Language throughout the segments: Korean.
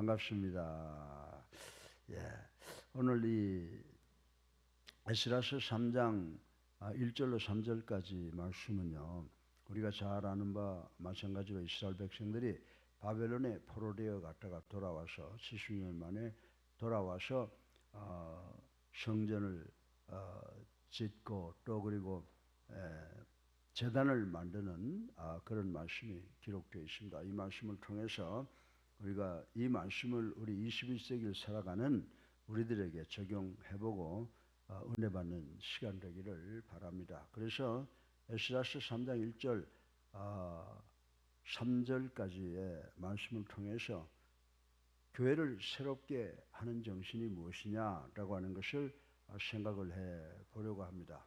반갑습니다. 예, 오늘 이 에스라서 3장 1절로 3절까지 말씀은요, 우리가 잘 아는 바와 마찬가지로 이스라엘 백성들이 바벨론에 포로되어 갔다가 돌아와서 70년 만에 돌아와서 성전을 짓고 또 그리고 제단을 만드는 그런 말씀이 기록되어 있습니다. 이 말씀을 통해서 우리가 이 말씀을 우리 21세기를 살아가는 우리들에게 적용해보고 은혜 받는 시간 되기를 바랍니다. 그래서 에스라서 3장 1절 3절까지의 말씀을 통해서 교회를 새롭게 하는 정신이 무엇이냐라고 하는 것을 생각을 해보려고 합니다.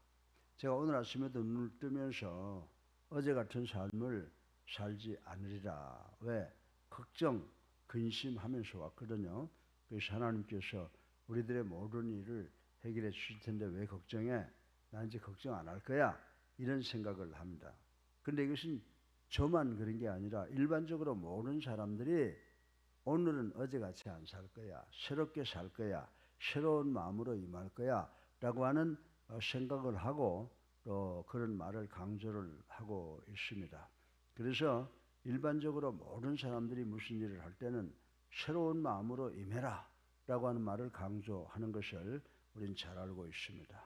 제가 오늘 아침에도 눈을 뜨면서 어제 같은 삶을 살지 않으리라, 왜? 걱정, 근심하면서 왔거든요. 그래서 하나님께서 우리들의 모든 일을 해결해 주실 텐데 왜 걱정해? 나 이제 걱정 안 할 거야. 이런 생각을 합니다. 그런데 이것은 저만 그런 게 아니라 일반적으로 모든 사람들이 오늘은 어제같이 안 살 거야. 새롭게 살 거야. 새로운 마음으로 임할 거야. 라고 하는 생각을 하고 또 그런 말을 강조를 하고 있습니다. 그래서 일반적으로 모든 사람들이 무슨 일을 할 때는 새로운 마음으로 임해라 라고 하는 말을 강조하는 것을 우리는 잘 알고 있습니다.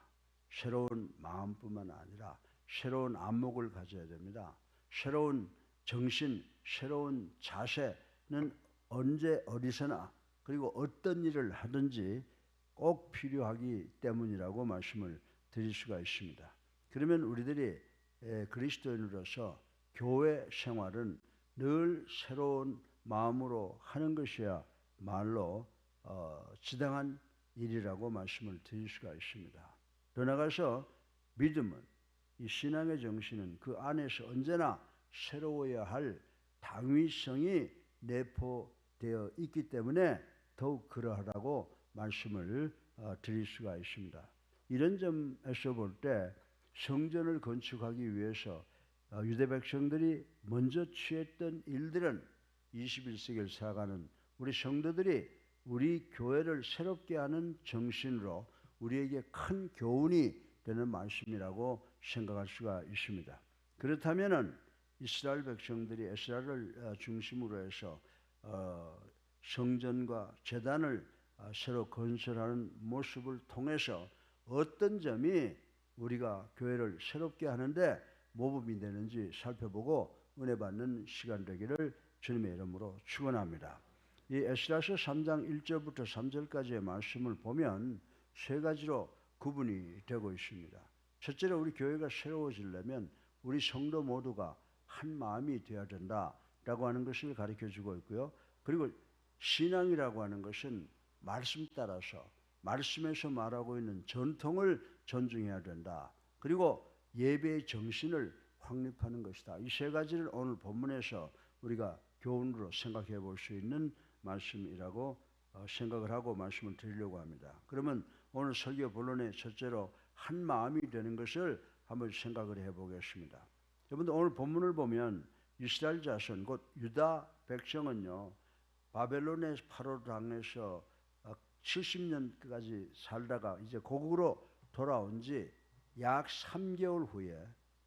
새로운 마음뿐만 아니라 새로운 안목을 가져야 됩니다. 새로운 정신, 새로운 자세는 언제 어디서나 그리고 어떤 일을 하든지 꼭 필요하기 때문이라고 말씀을 드릴 수가 있습니다. 그러면 우리들이 그리스도인으로서 교회 생활은 늘 새로운 마음으로 하는 것이야 말로 지당한 일이라고 말씀을 드릴 수가 있습니다. 더 나아가서 믿음은, 이 신앙의 정신은 그 안에서 언제나 새로워야 할 당위성이 내포되어 있기 때문에 더욱 그러하다고 말씀을 드릴 수가 있습니다. 이런 점에서 볼 때 성전을 건축하기 위해서 유대 백성들이 먼저 취했던 일들은 21세기를 살아가는 우리 성도들이 우리 교회를 새롭게 하는 정신으로 우리에게 큰 교훈이 되는 말씀이라고 생각할 수가 있습니다. 그렇다면 이스라엘 백성들이 에스라를 중심으로 해서 성전과 제단을 새로 건설하는 모습을 통해서 어떤 점이 우리가 교회를 새롭게 하는데 모범이 되는지 살펴보고 은혜 받는 시간 되기를 주님의 이름으로 축원합니다. 이 에스라서 3장 1절부터 3절까지의 말씀을 보면 세 가지로 구분이 되고 있습니다. 첫째로 우리 교회가 새로워지려면 우리 성도 모두가 한 마음이 되어야 된다라고 하는 것을 가르쳐주고 있고요. 그리고 신앙이라고 하는 것은 말씀 따라서 말씀에서 말하고 있는 전통을 존중해야 된다. 그리고 예배의 정신을 확립하는 것이다. 이 세 가지를 오늘 본문에서 우리가 교훈으로 생각해 볼 수 있는 말씀이라고 생각을 하고 말씀을 드리려고 합니다. 그러면 오늘 설교 본론의 첫째로 한 마음이 되는 것을 한번 생각을 해 보겠습니다. 여러분들 오늘 본문을 보면 이스라엘 자손 곧 유다 백성은요, 바벨론의 파로 당해서 70년까지 살다가 이제 고국으로 돌아온 지 약 3개월 후에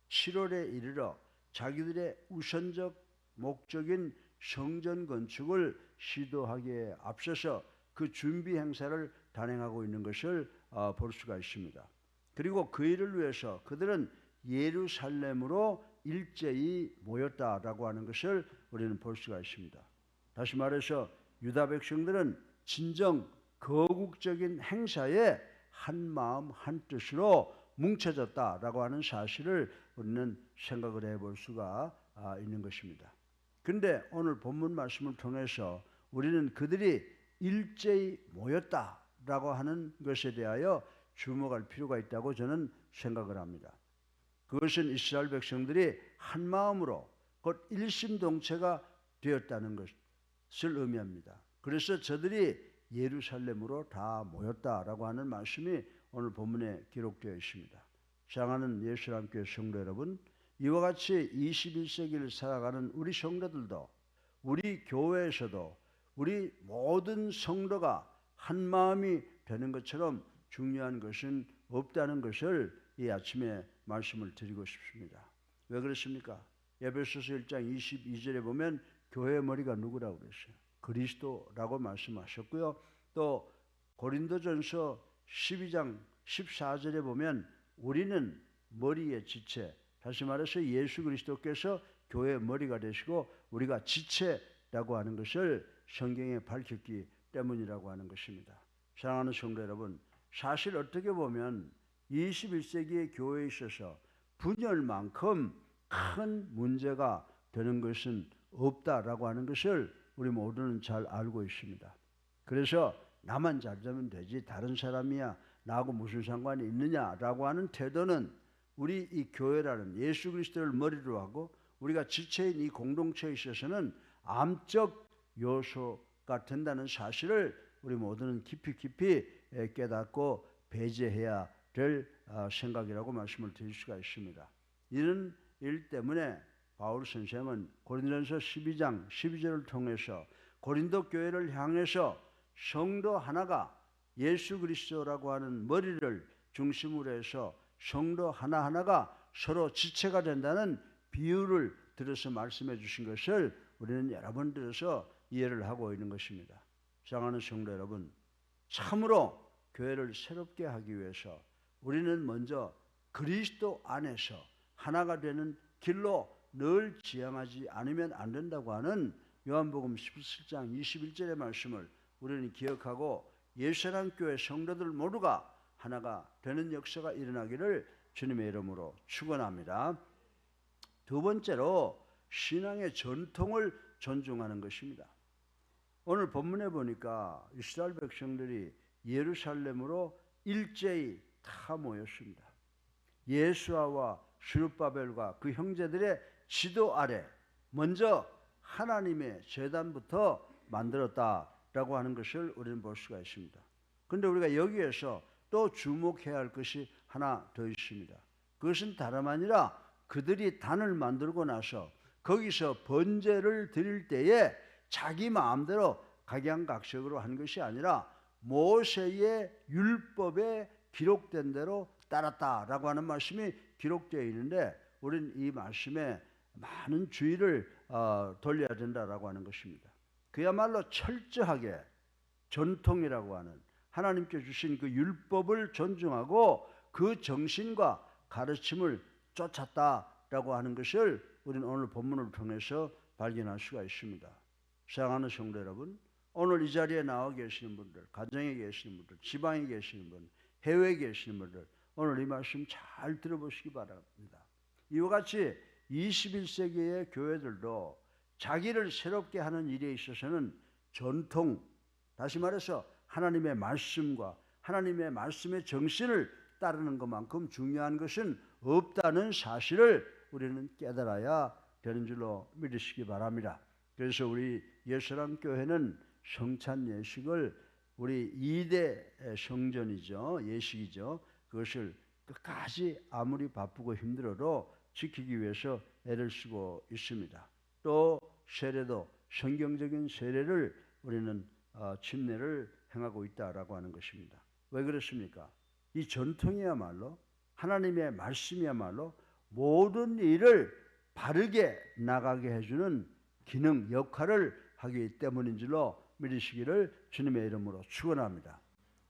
7월에 이르러 자기들의 우선적 목적인 성전 건축을 시도하기에 앞서서 그 준비 행사를 단행하고 있는 것을 볼 수가 있습니다. 그리고 그 일을 위해서 그들은 예루살렘으로 일제히 모였다라고 하는 것을 우리는 볼 수가 있습니다. 다시 말해서 유다 백성들은 진정 거국적인 행사에 한 마음 한 뜻으로 뭉쳐졌다라고 하는 사실을 우리는 생각을 해볼 수가 있는 것입니다. 그런데 오늘 본문 말씀을 통해서 우리는 그들이 일제히 모였다라고 하는 것에 대하여 주목할 필요가 있다고 저는 생각을 합니다. 그것은 이스라엘 백성들이 한 마음으로 곧 일심동체가 되었다는 것을 의미합니다. 그래서 저들이 예루살렘으로 다 모였다라고 하는 말씀이 오늘 본문에 기록되어 있습니다. 사랑하는 예수님께 성도 여러분, 이와 같이 21세기를 살아가는 우리 성도들도 우리 교회에서도 우리 모든 성도가 한 마음이 되는 것처럼 중요한 것은 없다는 것을 이 아침에 말씀을 드리고 싶습니다. 왜 그렇습니까? 에베소서 1장 22절에 보면 교회의 머리가 누구라고 그랬어요? 그리스도라고 말씀하셨고요. 또 고린도전서 12장 14절에 보면 우리는 머리의 지체, 다시 말해서 예수 그리스도께서 교회의 머리가 되시고 우리가 지체라고 하는 것을 성경에 밝혔기 때문이라고 하는 것입니다. 사랑하는 성도 여러분, 사실 어떻게 보면 21세기의 교회에 있어서 분열만큼 큰 문제가 되는 것은 없다라고 하는 것을 우리 모두는 잘 알고 있습니다. 그래서 나만 잘 되면 되지 다른 사람이야 나하고 무슨 상관이 있느냐라고 하는 태도는 우리 이 교회라는 예수 그리스도를 머리로 하고 우리가 지체인 이 공동체에 있어서는 암적 요소가 된다는 사실을 우리 모두는 깊이 깨닫고 배제해야 될 생각이라고 말씀을 드릴 수가 있습니다. 이런 일 때문에 바울 선생은 고린도전서 12장 12절을 통해서 고린도 교회를 향해서 성도 하나가 예수 그리스도라고 하는 머리를 중심으로 해서 성도 하나하나가 서로 지체가 된다는 비유를 들어서 말씀해 주신 것을 우리는 여러 번 들어서 이해를 하고 있는 것입니다. 사랑하는 성도 여러분, 참으로 교회를 새롭게 하기 위해서 우리는 먼저 그리스도 안에서 하나가 되는 길로 늘 지향하지 않으면 안 된다고 하는 요한복음 17장 21절의 말씀을 우리는 기억하고 예수랑 교회 성도들 모두가 하나가 되는 역사가 일어나기를 주님의 이름으로 축원합니다. 두 번째로 신앙의 전통을 존중하는 것입니다. 오늘 본문에 보니까 이스라엘 백성들이 예루살렘으로 일제히 다 모였습니다. 예수아와 스룹바벨과 그 형제들의 지도 아래 먼저 하나님의 제단부터 만들었다라고 하는 것을 우리는 볼 수가 있습니다. 그런데 우리가 여기에서 또 주목해야 할 것이 하나 더 있습니다. 그것은 다름 아니라 그들이 단을 만들고 나서 거기서 번제를 드릴 때에 자기 마음대로 각양각색으로 한 것이 아니라 모세의 율법에 기록된 대로 따랐다라고 하는 말씀이 기록되어 있는데 우리는 이 말씀에 많은 주의를 돌려야 된다라고 하는 것입니다. 그야말로 철저하게 전통이라고 하는 하나님께 주신 그 율법을 존중하고 그 정신과 가르침을 쫓았다라고 하는 것을 우리는 오늘 본문을 통해서 발견할 수가 있습니다. 사랑하는 성도 여러분, 오늘 이 자리에 나와 계시는 분들, 가정에 계시는 분들, 지방에 계시는 분, 해외에 계시는 분들, 오늘 이 말씀 잘 들어보시기 바랍니다. 이와 같이 21세기의 교회들도 자기를 새롭게 하는 일에 있어서는 전통, 다시 말해서 하나님의 말씀과 하나님의 말씀의 정신을 따르는 것만큼 중요한 것은 없다는 사실을 우리는 깨달아야 되는 줄로 믿으시기 바랍니다. 그래서 우리 예수랑 교회는 성찬 예식을 우리 2대 성전이죠. 예식이죠. 그것을 끝까지 아무리 바쁘고 힘들어도 지키기 위해서 애를 쓰고 있습니다. 또 세례도 성경적인 세례를 우리는 침례를 행하고 있다라고 하는 것입니다. 왜 그렇습니까? 이 전통이야말로 하나님의 말씀이야말로 모든 일을 바르게 나가게 해주는 기능, 역할을 하기 때문인 줄로 믿으시기를 주님의 이름으로 축원합니다.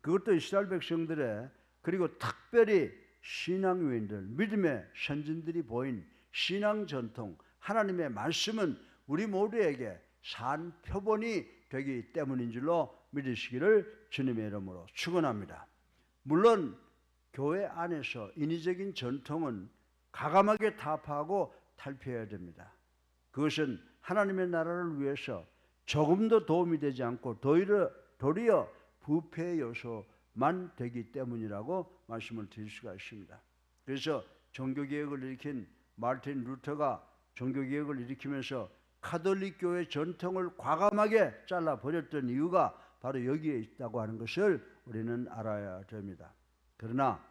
그것도 이스라엘 백성들의 그리고 특별히 신앙유인들, 믿음의 선진들이 보인 신앙 전통, 하나님의 말씀은 우리 모두에게 산 표본이 되기 때문인 줄로 믿으시기를 주님의 이름으로 축원합니다. 물론 교회 안에서 인위적인 전통은 과감하게 타파하고 탈피해야 됩니다. 그것은 하나님의 나라를 위해서 조금도 도움이 되지 않고 도리어 부패의 요소만 되기 때문이라고 말씀을 드릴 수가 있습니다. 그래서 종교개혁을 일으킨 마르틴 루터가 종교개혁을 일으키면서 카톨릭 교회 전통을 과감하게 잘라버렸던 이유가 바로 여기에 있다고 하는 것을 우리는 알아야 됩니다. 그러나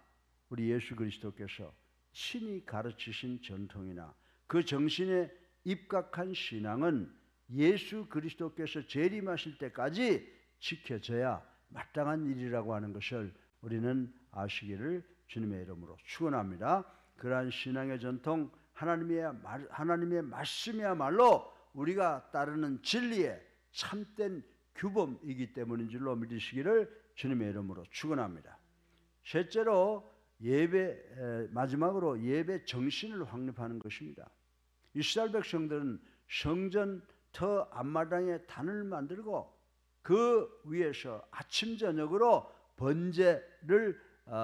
우리 예수 그리스도께서 친히 가르치신 전통이나 그 정신에 입각한 신앙은 예수 그리스도께서 재림하실 때까지 지켜져야 마땅한 일이라고 하는 것을 우리는 아시기를 주님의 이름으로 축원합니다. 그러한 신앙의 전통, 하나님의 말씀이야말로 우리가 따르는 진리의 참된 규범이기 때문인 줄로 믿으시기를 주님의 이름으로 축원합니다. 셋째로 마지막으로 예배 정신을 확립하는 것입니다. 이스라엘 백성들은 성전 터 앞마당에 단을 만들고 그 위에서 아침 저녁으로 번제를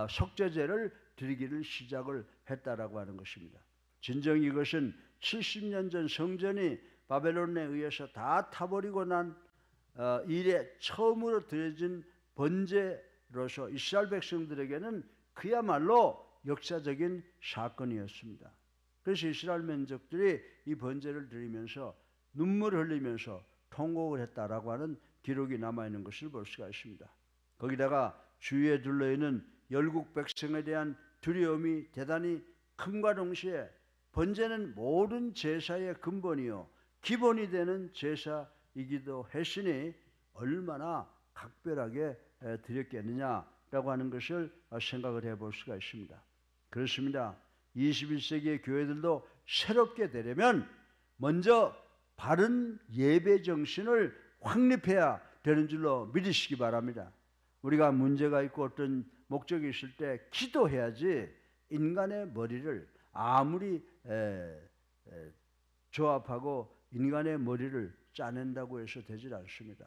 속죄제를 드리기를 시작을 했다라고 하는 것입니다. 진정 이것은 70년 전 성전이 바벨론에 의해서 다 타버리고 난 이래 처음으로 드려진 번제로서 이스라엘 백성들에게는 그야말로 역사적인 사건이었습니다. 그래서 이스라엘 민족들이 이 번제를 드리면서 눈물을 흘리면서 통곡을 했다라고 하는 기록이 남아있는 것을 볼 수가 있습니다. 거기다가 주위에 둘러있는 열국 백성에 대한 두려움이 대단히 큼과 동시에 번제는 모든 제사의 근본이요 기본이 되는 제사이기도 했으니 얼마나 각별하게 드렸겠느냐라고 하는 것을 생각을 해볼 수가 있습니다. 그렇습니다. 21세기의 교회들도 새롭게 되려면 먼저 바른 예배 정신을 확립해야 되는 줄로 믿으시기 바랍니다. 우리가 문제가 있고 어떤 목적이 있을 때 기도해야지 인간의 머리를 아무리 조합하고 인간의 머리를 짜낸다고 해서 되질 않습니다.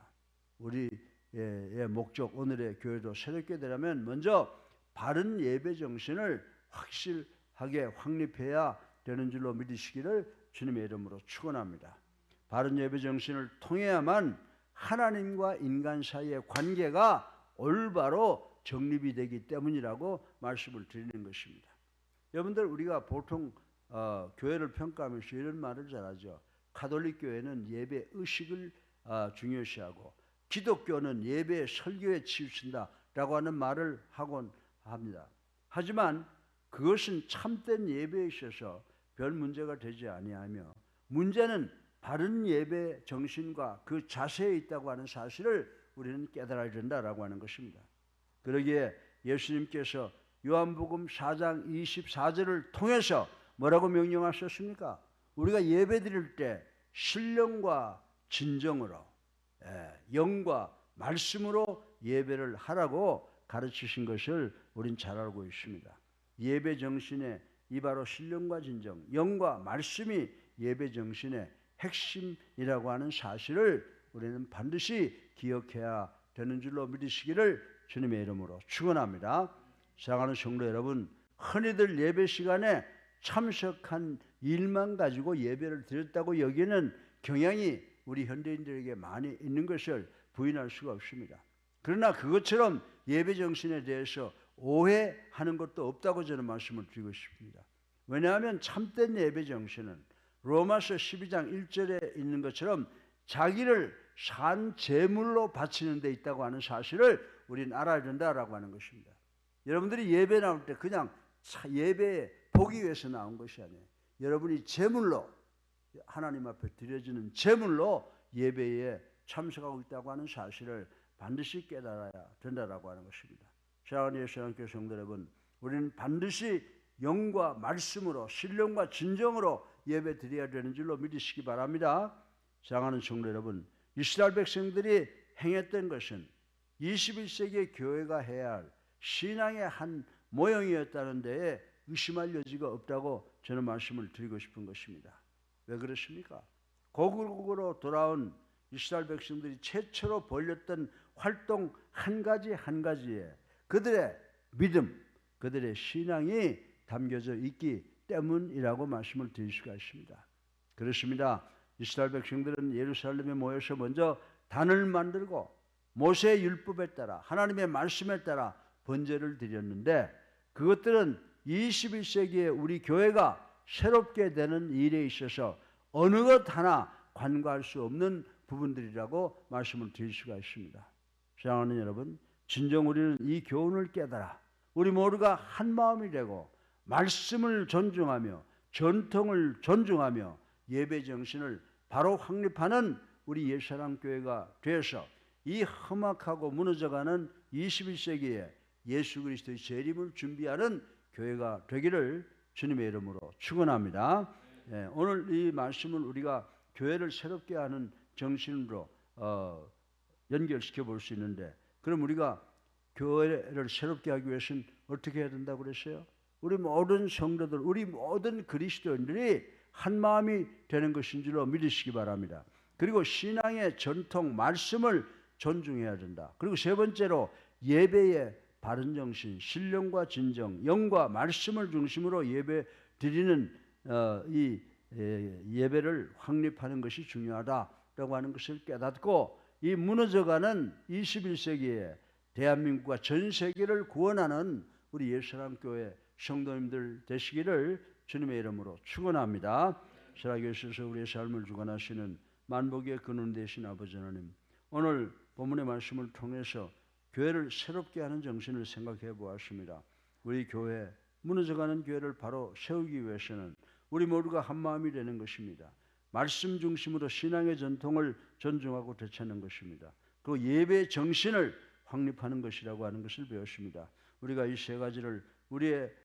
우리의 목적, 오늘의 교회도 새롭게 되려면 먼저 바른 예배 정신을 확실하게 확립해야 되는 줄로 믿으시기를 주님의 이름으로 축원합니다. 바른 예배 정신을 통해야만 하나님과 인간 사이의 관계가 올바로 정립이 되기 때문이라고 말씀을 드리는 것입니다. 여러분들 우리가 보통 교회를 평가하면서 이런 말을 잘하죠. 가톨릭 교회는 예배 의식을 중요시하고 기독교는 예배 설교에 치우친다라고 하는 말을 하곤 합니다. 하지만 그것은 참된 예배에 있어서 별 문제가 되지 아니하며 문제는 바른 예배 정신과 그 자세에 있다고 하는 사실을 우리는 깨달아야 된다라고 하는 것입니다. 그러기에 예수님께서 요한복음 4장 24절을 통해서 뭐라고 명령하셨습니까? 우리가 예배 드릴 때 신령과 진정으로 영과 말씀으로 예배를 하라고 가르치신 것을 우린 잘 알고 있습니다. 예배 정신의 이 바로 신령과 진정, 영과 말씀이 예배 정신의 핵심이라고 하는 사실을 우리는 반드시 기억해야 되는 줄로 믿으시기를 주님의 이름으로 축원합니다. 사랑하는 성도 여러분, 흔히들 예배 시간에 참석한 일만 가지고 예배를 드렸다고 여기는 경향이 우리 현대인들에게 많이 있는 것을 부인할 수가 없습니다. 그러나 그것처럼 예배 정신에 대해서 오해하는 것도 없다고 저는 말씀을 드리고 싶습니다. 왜냐하면 참된 예배 정신은 로마서 12장 1절에 있는 것처럼 자기를 산 제물로 바치는 데 있다고 하는 사실을 우리는 알아야 된다라고 하는 것입니다. 여러분들이 예배 나올 때 그냥 예배 보기 위해서 나온 것이 아니에요. 여러분이 제물로 하나님 앞에 드려지는 제물로 예배에 참석하고 있다고 하는 사실을 반드시 깨달아야 된다라고 하는 것입니다. 사랑하는 예수님께 성도 여러분, 우리는 반드시 영과 말씀으로 신령과 진정으로 예배 드려야 되는 줄로 믿으시기 바랍니다. 사랑하는 성도 여러분, 이스라엘 백성들이 행했던 것은 21세기의 교회가 해야 할 신앙의 한 모형이었다는 데에 의심할 여지가 없다고 저는 말씀을 드리고 싶은 것입니다. 왜 그렇습니까? 고국으로 돌아온 이스라엘 백성들이 최초로 벌였던 활동 한 가지 한 가지에 그들의 믿음, 그들의 신앙이 담겨져 있기 때문이라고 말씀을 드릴 수가 있습니다. 그렇습니다. 이스라엘 백성들은 예루살렘에 모여서 먼저 단을 만들고 모세의 율법에 따라 하나님의 말씀에 따라 번제를 드렸는데 그것들은 21세기에 우리 교회가 새롭게 되는 일에 있어서 어느 것 하나 간과할 수 없는 부분들이라고 말씀을 드릴 수가 있습니다. 사랑하는 여러분, 진정 우리는 이 교훈을 깨달아 우리 모두가 한 마음이 되고 말씀을 존중하며 전통을 존중하며 예배 정신을 바로 확립하는 우리 옛사람 교회가 되어서 이 험악하고 무너져가는 21세기에 예수 그리스도의 재림을 준비하는 교회가 되기를 주님의 이름으로 축원합니다. 오늘 이 말씀은 우리가 교회를 새롭게 하는 정신으로 연결시켜 볼 수 있는데, 그럼 우리가 교회를 새롭게 하기 위해서는 어떻게 해야 된다고 그랬어요? 우리 모든 성도들, 우리 모든 그리스도인들이 한 마음이 되는 것인 줄로 믿으시기 바랍니다. 그리고 신앙의 전통, 말씀을 존중해야 된다. 그리고 세 번째로 예배의 바른 정신, 신령과 진정, 영과 말씀을 중심으로 예배 드리는 이 예배를 확립하는 것이 중요하다라고 하는 것을 깨닫고, 이 무너져가는 21세기에 대한민국과 전 세계를 구원하는 우리 옛사람 교회 성도님들 되시기를 주님의 이름으로 축원합니다. 살아계셔서 우리의 삶을 주관하시는 만복의 근원 되신 아버지 하나님, 오늘 본문의 말씀을 통해서 교회를 새롭게 하는 정신을 생각해 보았습니다. 우리 교회, 무너져가는 교회를 바로 세우기 위해서는 우리 모두가 한 마음이 되는 것입니다. 말씀 중심으로 신앙의 전통을 존중하고 되찾는 것입니다. 그 예배 정신을 확립하는 것이라고 하는 것을 배웠습니다. 우리가 이 세 가지를 우리의